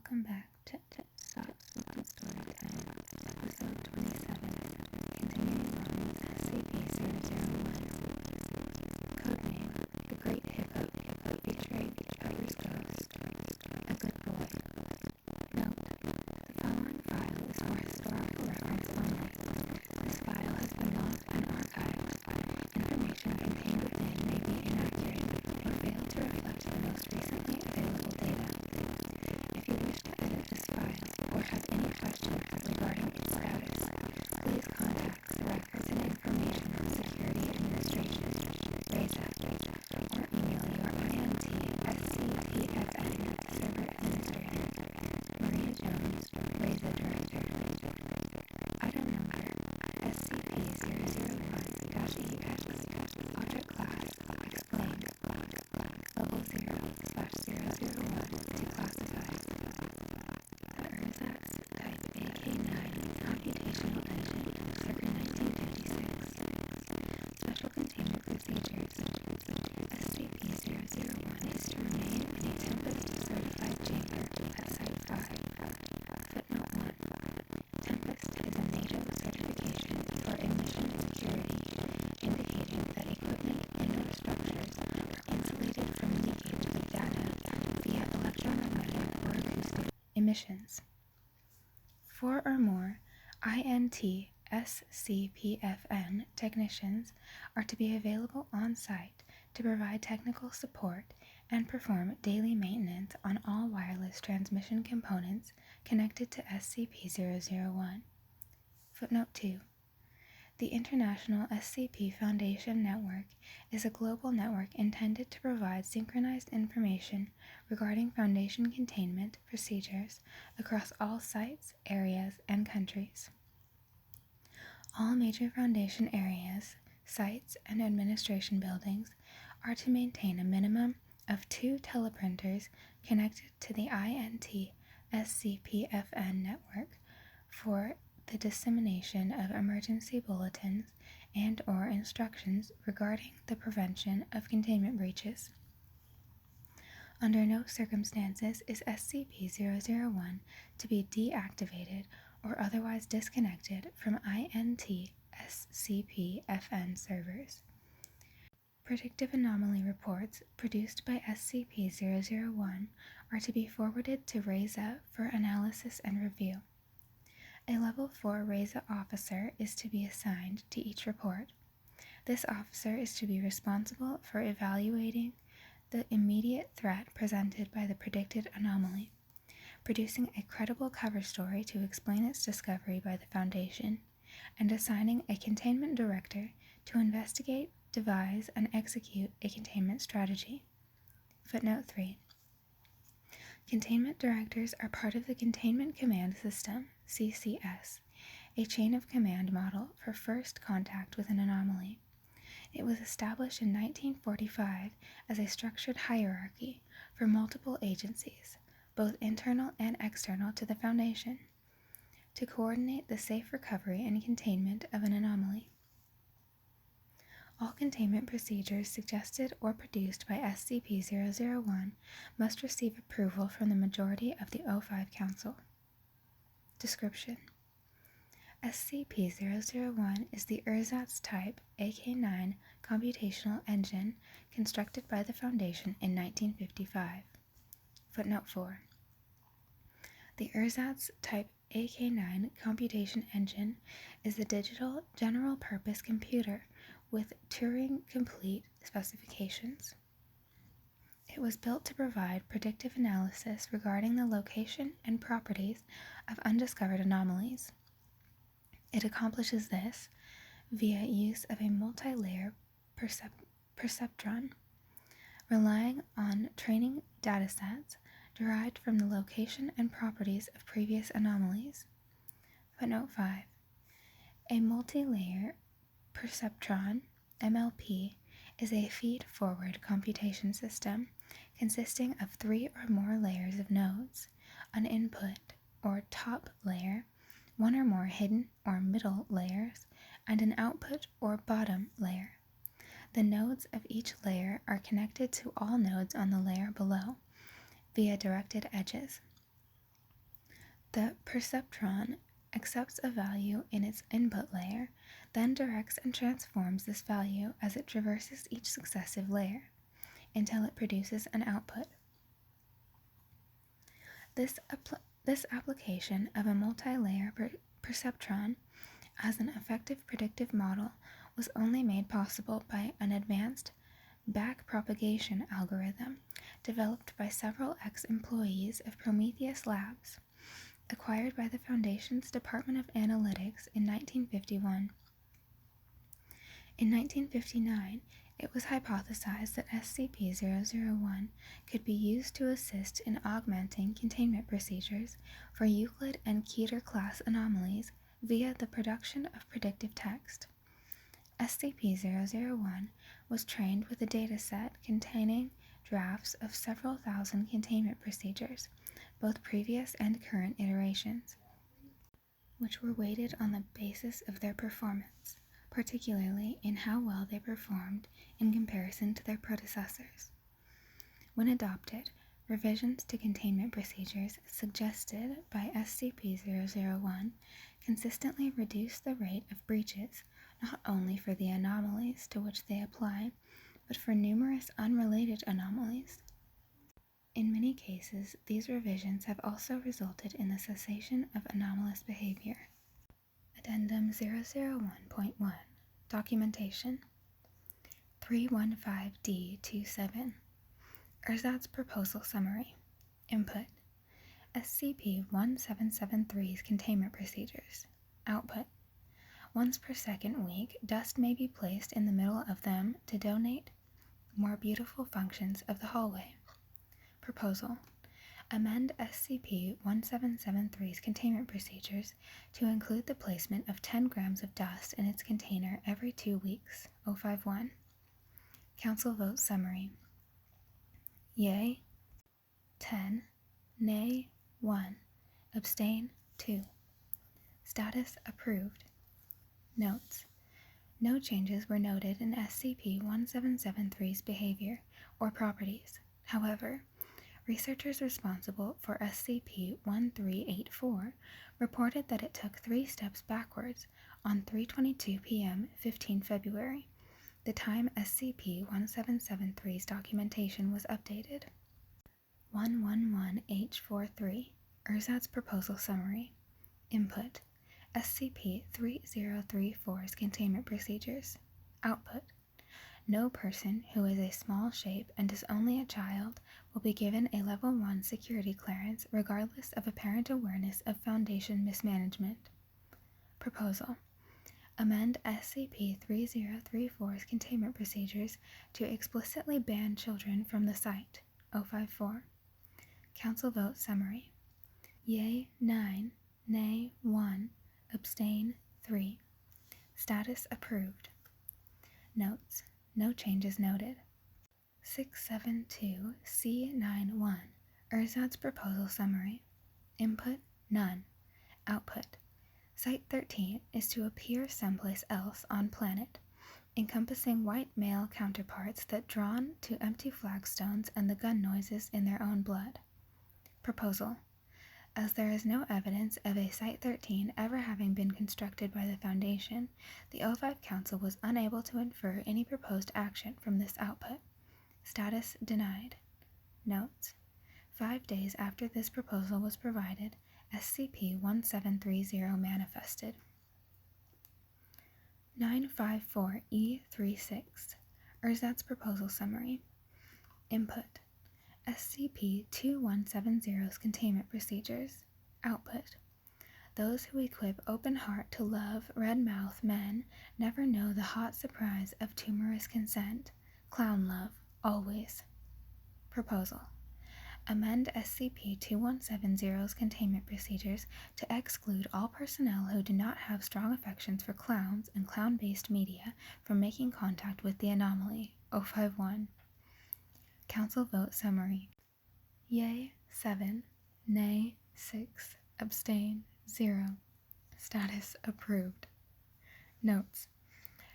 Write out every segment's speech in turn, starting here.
Welcome back to Stop Sleeping Story Time, episode 27, continuing on with SCP-001, codename The Great Hiccup, featuring Pepper's Ghost, a good boy. Note, the following file is for historical reference only. This file has been logged and archived. Information contained within may be inaccurate or fail to reflect the most recently available data. If you wish to edit this file or have any questions regarding its status, please contact the Records and Information Security Administration, RAISA, or email your INT SCPFN Server Administrator, Maria Jones, RAISA Director. Item number SCP-001-EX, Object Class, Explained, Level 0/001, Declassified. The ersatz Type AK-9 Computational Engine, circa 1956. Special Containment Procedures. SCP-001 is to remain in a Tempest-certified chamber at Site 5. Footnote 1. Tempest is a NATO certification for emission security, indicating that equipment and/or structures are insulated from leakage of data via electromagnetic or acoustic emissions. 4 or more INT SCPFN technicians are to be available on site to provide technical support and perform daily maintenance on all wireless transmission components connected to SCP-001. Footnote 2. The International SCP Foundation Network is a global network intended to provide synchronized information regarding Foundation containment procedures across all sites, areas, and countries. All major Foundation areas, sites, and administration buildings are to maintain a minimum of 2 teleprinters connected to the INT SCPFN network for the dissemination of emergency bulletins and/or instructions regarding the prevention of containment breaches. Under no circumstances is SCP-001 to be deactivated or otherwise disconnected from INT SCP-FN servers. Predictive anomaly reports produced by SCP-001 are to be forwarded to RAISA for analysis and review. A Level 4 RAISA officer is to be assigned to each report. This officer is to be responsible for evaluating the immediate threat presented by the predicted anomaly, producing a credible cover story to explain its discovery by the Foundation, and assigning a containment director to investigate, devise, and execute a containment strategy. Footnote 3. Containment directors are part of the Containment Command System, CCS, a chain of command model for first contact with an anomaly. It was established in 1945 as a structured hierarchy for multiple agencies, both internal and external to the Foundation, to coordinate the safe recovery and containment of an anomaly. All containment procedures suggested or produced by SCP-001 must receive approval from the majority of the O5 Council. Description: SCP-001 is the ersatz type AK-9 computational engine constructed by the Foundation in 1955. Footnote 4. The ersatz type AK-9 computation engine is a digital general-purpose computer with Turing-complete specifications. It was built to provide predictive analysis regarding the location and properties of undiscovered anomalies. It accomplishes this via use of a multi-layer perceptron, relying on training datasets derived from the location and properties of previous anomalies. Footnote 5. A multi-layer perceptron, MLP, is a feed-forward computation system consisting of 3 or more layers of nodes, an input or top layer, 1 or more hidden or middle layers, and an output or bottom layer. The nodes of each layer are connected to all nodes on the layer below via directed edges. The perceptron accepts a value in its input layer, then directs and transforms this value as it traverses each successive layer until it produces an output. This application of a multi-layer perceptron as an effective predictive model was only made possible by an advanced backpropagation algorithm developed by several ex-employees of Prometheus Labs, acquired by the Foundation's Department of Analytics in 1951. In 1959, it was hypothesized that SCP-001 could be used to assist in augmenting containment procedures for Euclid and Keter class anomalies via the production of predictive text. SCP-001 was trained with a dataset containing drafts of several thousand containment procedures, both previous and current iterations, which were weighted on the basis of their performance, particularly in how well they performed in comparison to their predecessors. When adopted, revisions to containment procedures suggested by SCP-001 consistently reduced the rate of breaches not only for the anomalies to which they apply, but for numerous unrelated anomalies. In many cases, these revisions have also resulted in the cessation of anomalous behavior. Addendum 001.1 Documentation 315D27 Erzat's Proposal Summary Input SCP-1773's Containment Procedures Output Once per second week, dust may be placed in the middle of them to donate more beautiful functions of the hallway. Proposal Amend SCP-1773's containment procedures to include the placement of 10 grams of dust in its container every 2 weeks. 051. Council Vote Summary Yay 10, Nay 1, Abstain 2. Status Approved. Notes: no changes were noted in SCP-1773's behavior or properties. However, researchers responsible for SCP-1384 reported that it took 3 steps backwards on 3:22 p.m. 15 February, the time SCP-1773's documentation was updated. 111H43 Erzat's Proposal Summary Input SCP-3034's Containment Procedures Output No person who is a small shape and is only a child will be given a Level 1 security clearance regardless of apparent awareness of Foundation mismanagement. Proposal Amend SCP-3034's containment procedures to explicitly ban children from the site. 054. Council Vote Summary Yay 9, Nay 1, Abstain 3. Status Approved. Notes: no changes noted. 672-C91 Erzat's Proposal Summary Input None. Output Site 13 is to appear someplace else on planet, encompassing white male counterparts that drawn to empty flagstones and the gun noises in their own blood. Proposal As there is no evidence of a Site-13 ever having been constructed by the Foundation, the O5 Council was unable to infer any proposed action from this output. Status denied. Notes: 5 days after this proposal was provided, SCP-1730 manifested. 954-E36 Erzat's Proposal Summary Input SCP-2170's Containment Procedures Output Those who equip open heart to love red-mouth men never know the hot surprise of tumorous consent. Clown love, always. Proposal Amend SCP-2170's containment procedures to exclude all personnel who do not have strong affections for clowns and clown-based media from making contact with the anomaly. 051. Council Vote Summary Yay 7, Nay 6, Abstain 0. Status Approved. Notes: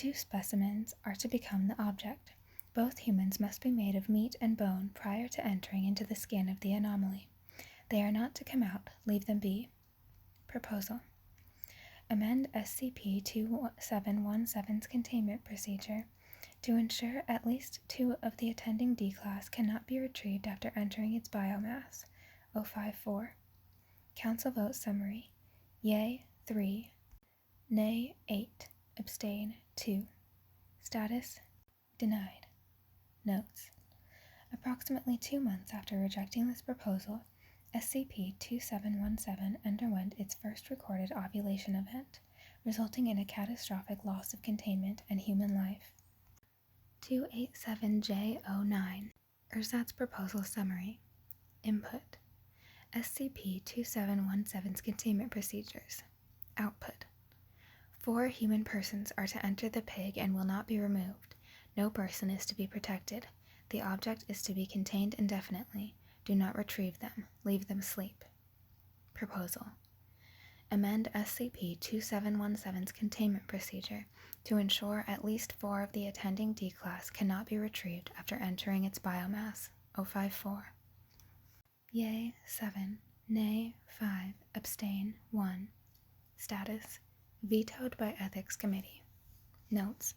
2 specimens are to become the object. Both humans must be made of meat and bone prior to entering into the skin of the anomaly. They are not to come out. Leave them be. Proposal. Amend SCP-2717's containment procedure to ensure at least 2 of the attending D-class cannot be retrieved after entering its biomass. 054. Council vote summary. Yay, 3. Nay, 8. Abstain, 2. Status, denied. Notes. Approximately 2 months after rejecting this proposal, SCP-2717 underwent its first recorded ovulation event, resulting in a catastrophic loss of containment and human life. 287J09. Ersatz Proposal Summary. Input. SCP-2717's containment procedures. Output. 4 human persons are to enter the pig and will not be removed. No person is to be protected. The object is to be contained indefinitely. Do not retrieve them. Leave them sleep. Proposal. Amend SCP-2717's containment procedure to ensure at least 4 of the attending D-class cannot be retrieved after entering its biomass. 054. Yay, 7. Nay, 5. Abstain, 1. Status, vetoed by Ethics Committee. Notes.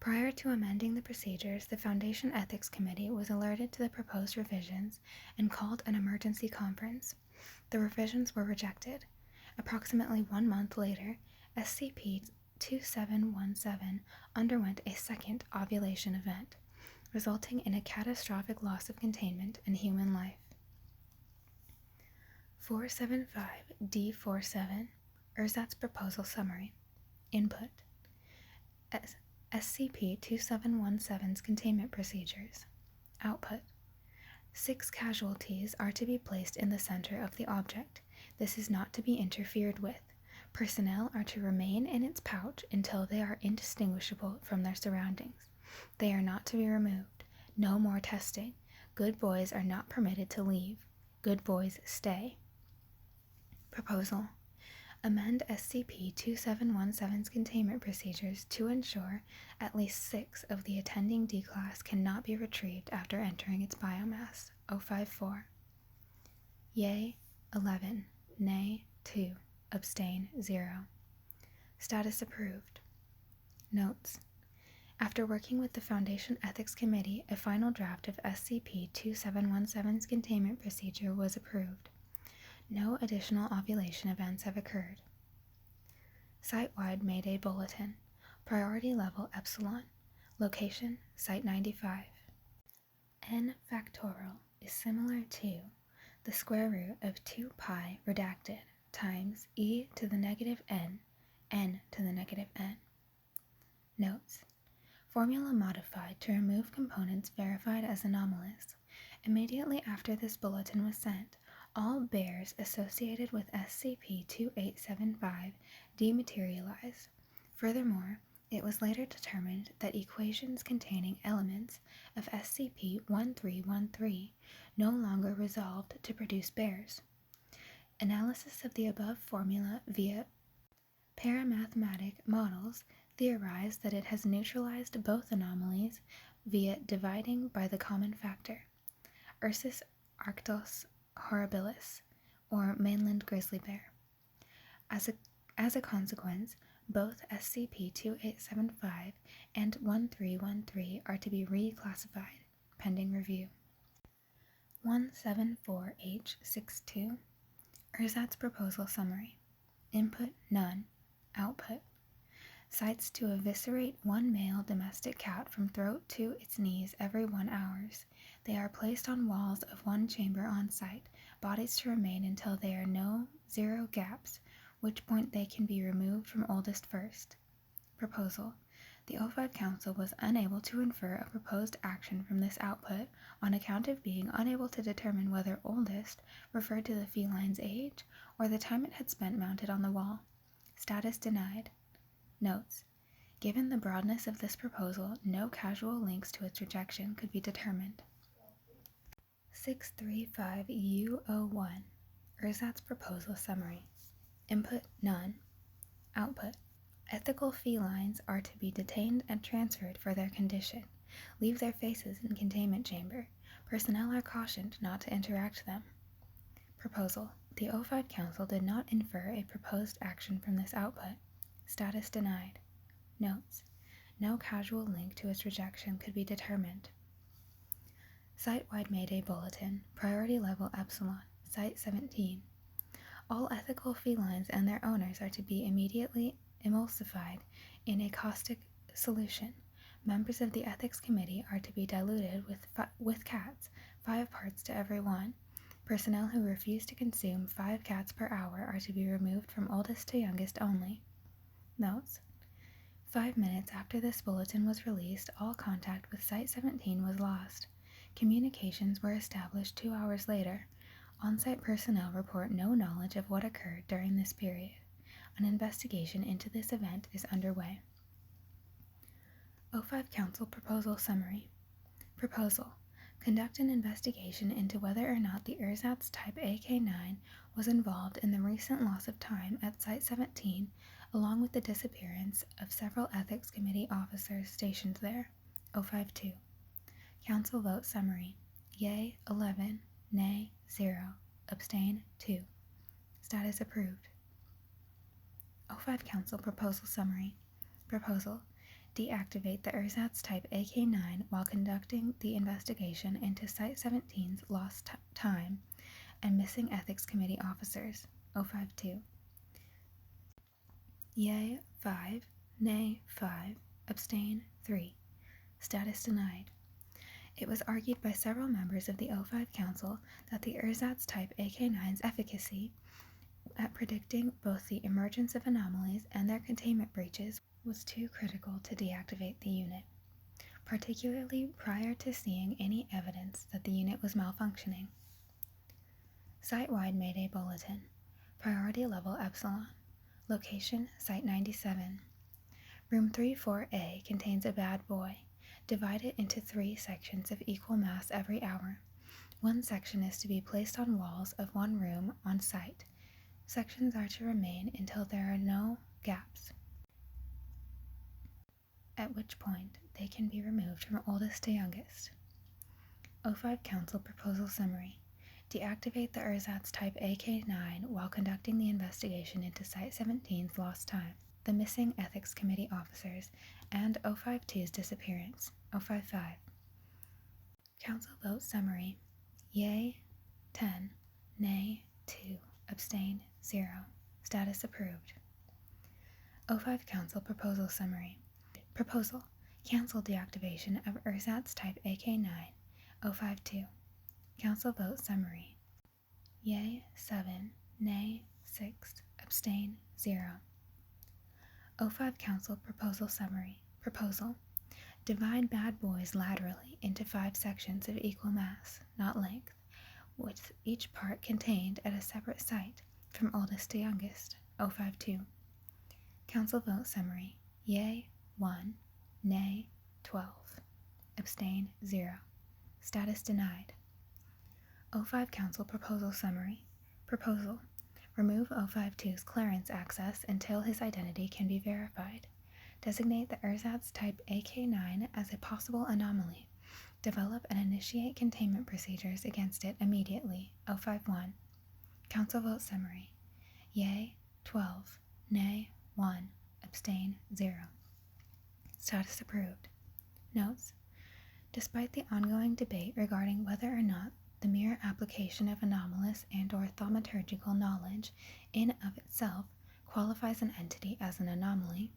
Prior to amending the procedures, the Foundation Ethics Committee was alerted to the proposed revisions and called an emergency conference. The revisions were rejected. Approximately 1 month later, SCP-2717 underwent a second ovulation event, resulting in a catastrophic loss of containment and human life. 475-D47. Ersatz Proposal Summary. Input. SCP-2717's containment procedures. Output. 6 casualties are to be placed in the center of the object. This is not to be interfered with. Personnel are to remain in its pouch until they are indistinguishable from their surroundings. They are not to be removed. No more testing. Good boys are not permitted to leave. Good boys stay. Proposal. Amend SCP-2717's containment procedures to ensure at least 6 of the attending D-class cannot be retrieved after entering its biomass. 054. Yay, 11. Nay, 2. Abstain, 0. Status approved. Notes. After working with the Foundation Ethics Committee, a final draft of SCP-2717's containment procedure was approved. No additional ovulation events have occurred. Site-wide Mayday Bulletin. Priority level Epsilon. Location, Site 95. N factorial is similar to the square root of 2 pi redacted times e to the negative n, n to the negative n. Notes. Formula modified to remove components verified as anomalous. Immediately after this bulletin was sent, all bears associated with SCP-2875 dematerialized. Furthermore, it was later determined that equations containing elements of SCP-1313 no longer resolved to produce bears. Analysis of the above formula via paramathematic models theorized that it has neutralized both anomalies via dividing by the common factor, Ursus arctos horribilis, or mainland grizzly bear. As a consequence, both SCP-2875 and 1313 are to be reclassified, pending review. 174H62. Ersatz Proposal Summary. Input none. Output. Sites to eviscerate 1 male domestic cat from throat to its knees every 1 hour. They are placed on walls of 1 chamber on site, bodies to remain until there are 0 gaps, which point they can be removed from oldest first. Proposal. The O5 Council was unable to infer a proposed action from this output on account of being unable to determine whether oldest referred to the feline's age or the time it had spent mounted on the wall. Status denied. Notes. Given the broadness of this proposal, no causal links to its rejection could be determined. 635U01. Ersatz Proposal Summary. Input none. Output. Ethical felines are to be detained and transferred for their condition. Leave their faces in containment chamber. Personnel are cautioned not to interact them. Proposal. The O5 Council did not infer a proposed action from this output. Status denied. Notes. No causal link to its rejection could be determined. Site-wide Mayday Bulletin. Priority Level Epsilon. Site 17. All ethical felines and their owners are to be immediately emulsified in a caustic solution. Members of the Ethics Committee are to be diluted with cats, 5 parts to every one. Personnel who refuse to consume 5 cats per hour are to be removed from oldest to youngest only. Notes. 5 minutes after this bulletin was released, all contact with Site 17 was lost. Communications were established 2 hours later. On-site personnel report no knowledge of what occurred during this period. An investigation into this event is underway. O5 Council Proposal Summary. Proposal. Conduct an investigation into whether or not the ersatz type AK-9 was involved in the recent loss of time at Site 17, along with the disappearance of several Ethics Committee officers stationed there. O5-2. Council Vote Summary. Yay, 11. Nay, 0. Abstain, 2. Status approved. O5 Council Proposal Summary. Proposal. Deactivate the ersatz type AK-9 while conducting the investigation into Site 17's lost time and missing Ethics Committee officers. O5-2. Yay, 5. Nay, 5. Abstain, 3. Status denied. It was argued by several members of the O5 Council that the ersatz type AK-9's efficacy at predicting both the emergence of anomalies and their containment breaches was too critical to deactivate the unit, particularly prior to seeing any evidence that the unit was malfunctioning. Site-wide Mayday Bulletin. Priority Level Epsilon. Location Site 97. Room 34A contains a bad boy. Divide it into 3 sections of equal mass every hour. One section is to be placed on walls of one room on site. Sections are to remain until there are no gaps, at which point they can be removed from oldest to youngest. O5 Council Proposal Summary. Deactivate the ersatz type AK-9 while conducting the investigation into Site 17's lost time, the missing Ethics Committee officers, and O5-2's disappearance. O5-5. Council Vote Summary. Yay, 10. Nay, 2. Abstain, 0. Status approved. O5 Council Proposal Summary. Proposal. Cancel deactivation of ersatz type AK-9. O5-2. Council Vote Summary. Yay, 7. Nay, 6. Abstain, 0. O5 Council Proposal Summary. Proposal. Divide bad boys laterally into 5 sections of equal mass, not length, with each part contained at a separate site, from oldest to youngest. O5-2. Council Vote Summary. Yay, 1. Nay, 12. Abstain, 0. Status denied. O5 Council Proposal Summary. Proposal. Remove O5-2's clearance access until his identity can be verified. Designate the ersatz type AK-9 as a possible anomaly. Develop and initiate containment procedures against it immediately. O5-1. Council Vote Summary. Yay, 12. Nay, 1. Abstain, 0. Status approved. Notes. Despite the ongoing debate regarding whether or not the mere application of anomalous and/or thaumaturgical knowledge in of itself qualifies an entity as an anomaly,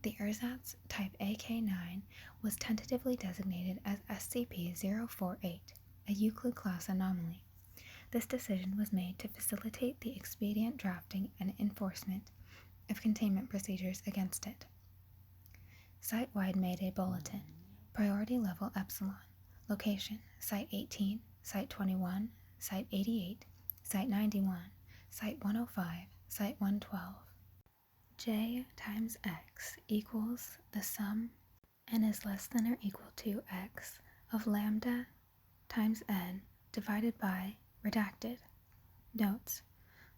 the ersatz type AK-9 was tentatively designated as SCP-048, a Euclid-class anomaly. This decision was made to facilitate the expedient drafting and enforcement of containment procedures against it. Site-wide Mayday Bulletin. Priority Level Epsilon. Location Site 18, Site 21, Site 88, Site 91, Site 105, Site 112. J times x equals the sum n is less than or equal to x of lambda times n divided by redacted. Notes.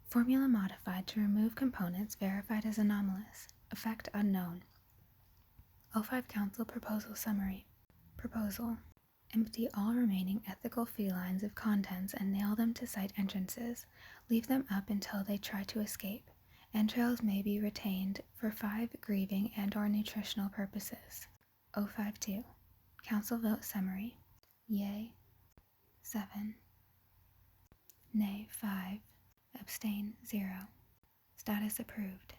Formula modified to remove components verified as anomalous. Effect unknown. O5 Council Proposal Summary. Proposal. Empty all remaining ethical felines of contents and nail them to site entrances. Leave them up until they try to escape. Entrails may be retained for 5 grieving and/or nutritional purposes. O52. Council Vote Summary. Yay 7. Nay 5. Abstain 0. Status approved.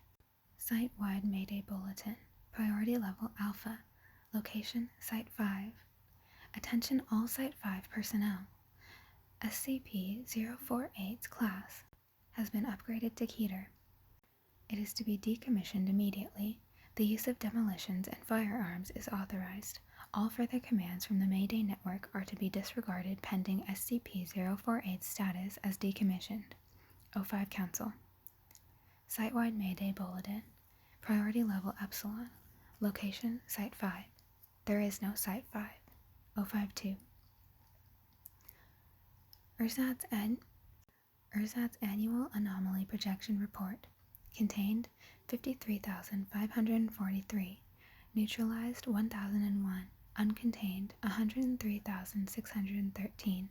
Site-wide Mayday Bulletin. Priority Level Alpha. Location Site 5. Attention all Site 5 personnel. SCP-048's class has been upgraded to Keter. It is to be decommissioned immediately. The use of demolitions and firearms is authorized. All further commands from the Mayday Network are to be disregarded pending SCP-048's status as decommissioned. O5 Council. Site-wide Mayday Bulletin. Priority Level Epsilon. Location Site 5. There is no Site 5. O52. Ersatz Annual Anomaly Projection Report. Contained 53,543. Neutralized 1,001. Uncontained 103,613.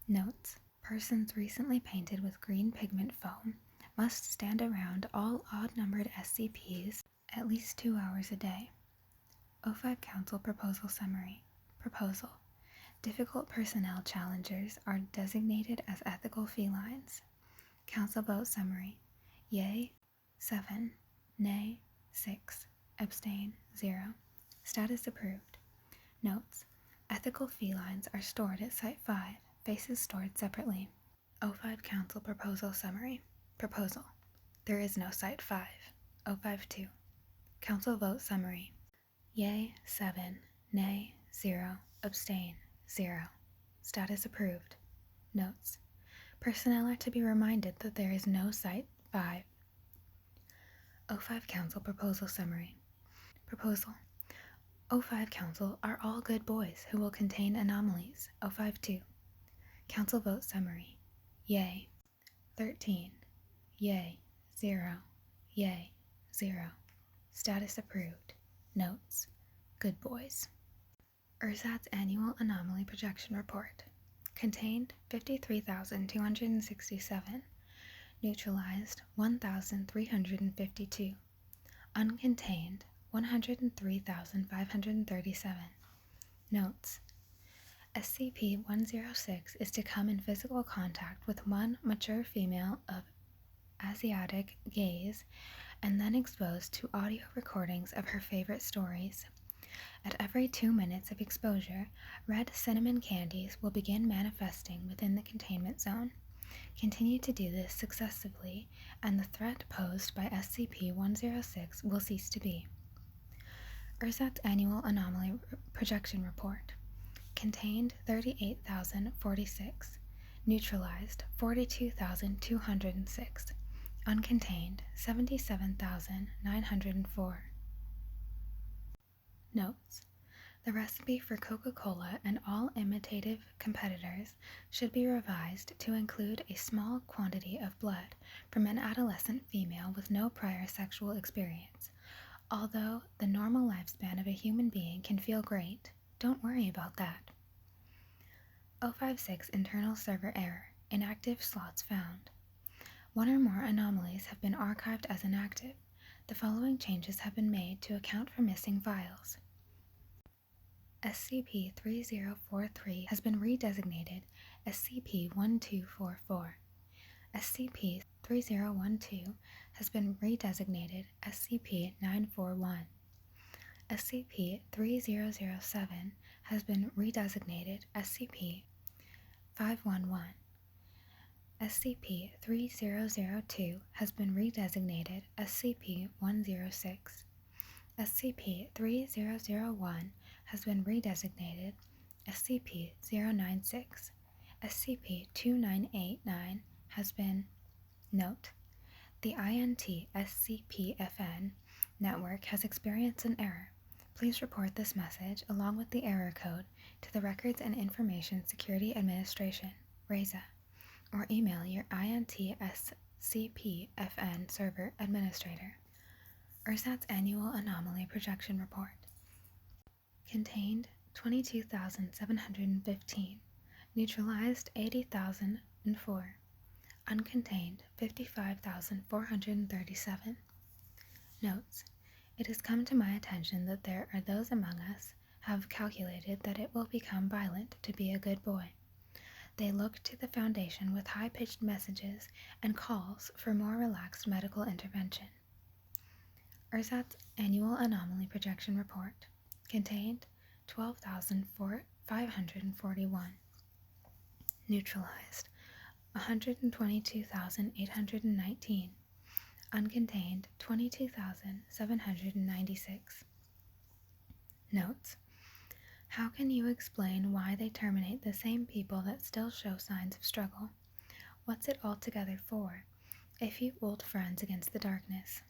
Notes. Persons recently painted with green pigment foam must stand around all odd-numbered SCPs at least 2 hours a day. O5 Council Proposal Summary. Proposal. Difficult personnel challengers are designated as ethical felines. Council Vote Summary. Yay 7. Nay 6. Abstain 0. Status approved. Notes. Ethical felines are stored at Site 5. Faces stored separately. O5 Council Proposal Summary. Proposal. There is no Site 5. O52. Council Vote Summary. Yay 7. Nay 0. Abstain 0. Status approved. Notes. Personnel are to be reminded that there is no Site 5. O5 Council Proposal Summary. Proposal. O5 Council are all good boys who will contain anomalies. O52. Council Vote Summary. Yay 13. Yay 0. Yay 0. Status approved. Notes. Good boys. Ersatz Annual Anomaly Projection Report. Contained 53,267. Neutralized 1,352. Uncontained 103,537. Notes. SCP-106 is to come in physical contact with one mature female of Asiatic gaze and then exposed to audio recordings of her favorite stories. At every 2 minutes of exposure, red cinnamon candies will begin manifesting within the containment zone. Continue to do this successively, and the threat posed by SCP-106 will cease to be. Ersatz Annual Anomaly Projection Report. Contained 38,046. Neutralized 42,206. Uncontained 77,904. Notes. The recipe for Coca-Cola and all imitative competitors should be revised to include a small quantity of blood from an adolescent female with no prior sexual experience. Although the normal lifespan of a human being can feel great, don't worry about that. 056 Internal Server Error. Inactive slots found. One or more anomalies have been archived as inactive. The following changes have been made to account for missing files. SCP-3043 has been redesignated SCP-1244. SCP-3012 has been redesignated SCP-941. SCP-3007 has been redesignated SCP-511. SCP-3002 has been redesignated SCP-106. SCP-3001 has been redesignated SCP-096. SCP-2989 has been... Note: the INT-SCP-FN network has experienced an error. Please report this message along with the error code to the Records and Information Security Administration, RESA, or email your INT-SCP-FN server administrator. ersatz Annual Anomaly Projection Report. Contained 22,715. Neutralized 80,004. Uncontained 55,437. Notes: it has come to my attention that there are those among us have calculated that it will become violent to be a good boy. They look to the Foundation with high-pitched messages and calls for more relaxed medical intervention. ersatz Annual Anomaly Projection Report. Contained 12,541. Neutralized 122,819. Uncontained 22,796. Notes: how can you explain why they terminate the same people that still show signs of struggle? What's it all together for? A few old friends against the darkness.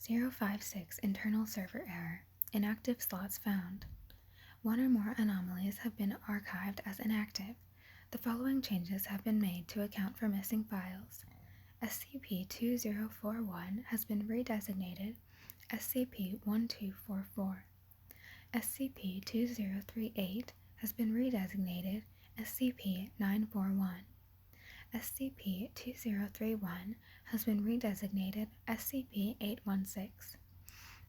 056 Internal Server Error. Inactive slots found. One or more anomalies have been archived as inactive. The following changes have been made to account for missing files. SCP-2041 has been redesignated SCP-1244. SCP-2038 has been redesignated SCP-941. SCP-2031 has been redesignated SCP-816.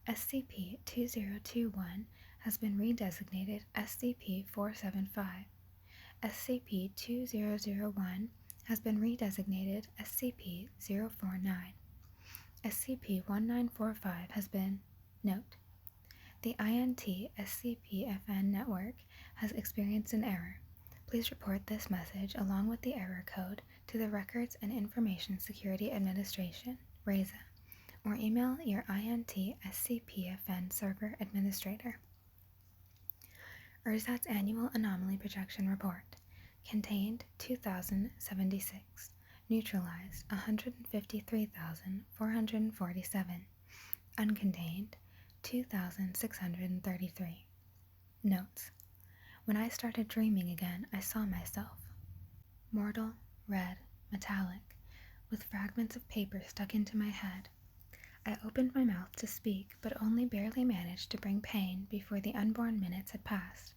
SCP-2021 has been redesignated SCP-475. SCP-2001 has been redesignated SCP-049. SCP-1945 has been... Note: the INT SCP-FN network has experienced an error. Please report this message along with the error code to the Records and Information Security Administration, RESA, or email your INT SCP-FN server administrator. ersatz Annual Anomaly Projection Report. Contained 2,076. Neutralized 153,447. Uncontained 2,633. Notes: when I started dreaming again, I saw myself. Mortal, red, metallic, with fragments of paper stuck into my head. I opened my mouth to speak, but only barely managed to bring pain before the unborn minutes had passed.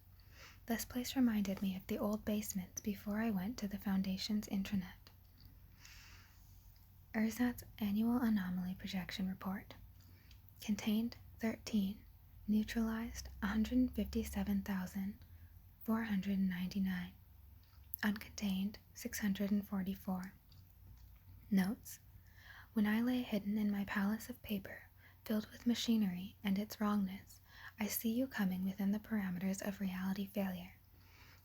This place reminded me of the old basements before I went to the Foundation's intranet. ersatz Annual Anomaly Projection Report. Contained 13. Neutralized 157,499. Uncontained 644. Notes: when I lay hidden in my palace of paper, filled with machinery and its wrongness, I see you coming within the parameters of reality failure,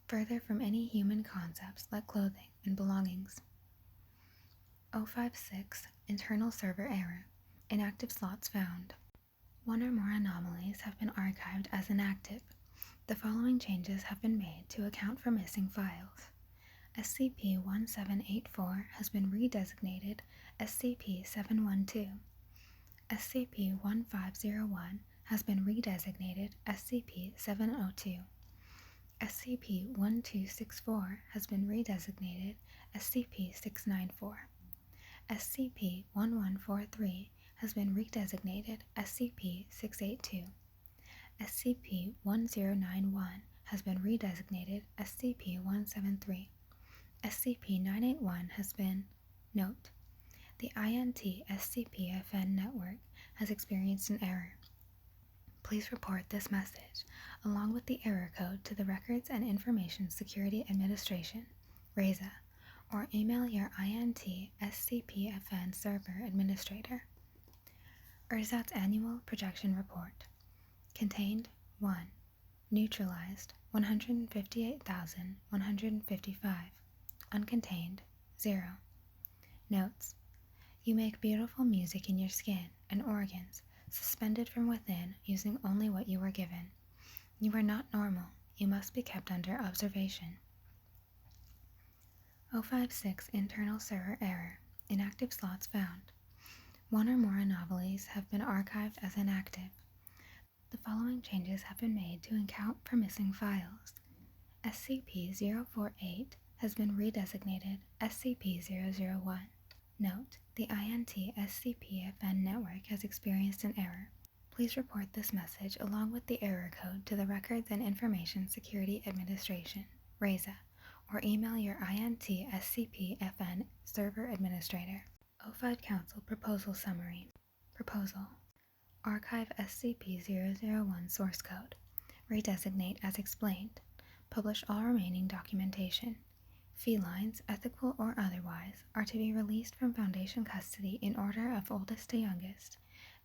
further from any human concepts like clothing and belongings. 056 Internal Server Error. Inactive slots found. One or more anomalies have been archived as inactive. The following changes have been made to account for missing files. SCP-1784 has been redesignated SCP-712. SCP-1501 has been redesignated SCP-702. SCP-1264 has been redesignated SCP-694. SCP-1143 has been redesignated SCP-682. SCP-1091 has been redesignated SCP-173. SCP-981 has been... Note: the INT SCP-FN network has experienced an error. Please report this message, along with the error code, to the Records and Information Security Administration, RESA, or email your INT SCP-FN server administrator. ersatz Annual Projection Report. Contained 1. Neutralized 158,155. Uncontained 0. Notes: you make beautiful music in your skin and organs, suspended from within using only what you were given. You are not normal. You must be kept under observation. 056 Internal Server Error. Inactive slots found. One or more anomalies have been archived as inactive. The following changes have been made to account for missing files. SCP-048 has been redesignated SCP-001. Note: the INT-SCP-FN network has experienced an error. Please report this message along with the error code to the Records and Information Security Administration, RESA, or email your INT-SCP-FN server administrator. O5 Council Proposal Summary. Proposal: Archive SCP-001 Source Code. Redesignate as explained. Publish all remaining documentation. Felines, ethical or otherwise, are to be released from Foundation custody in order of oldest to youngest.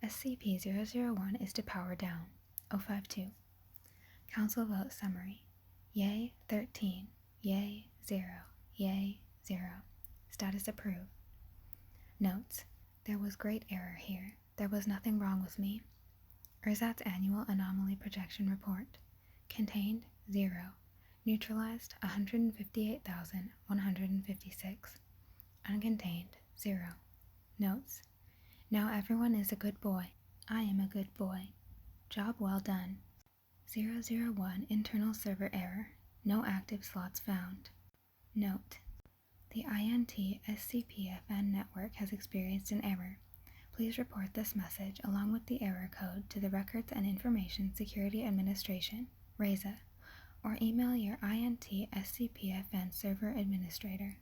SCP-001 is to power down. O52. Council Vote Summary. Yay, 13. Yay, 0. Yay, 0. Status approved. Notes: there was great error here. There was nothing wrong with me. Ersatz Annual Anomaly Projection Report. Contained 0. Neutralized 158,156. Uncontained 0. Notes: now everyone is a good boy. I am a good boy. Job well done. 001 Internal Server Error. No active slots found. Note: the INT-SCP-FN network has experienced an error. Please report this message along with the error code to the Records and Information Security Administration, RESA, or email your INT-SCP-FN server administrator.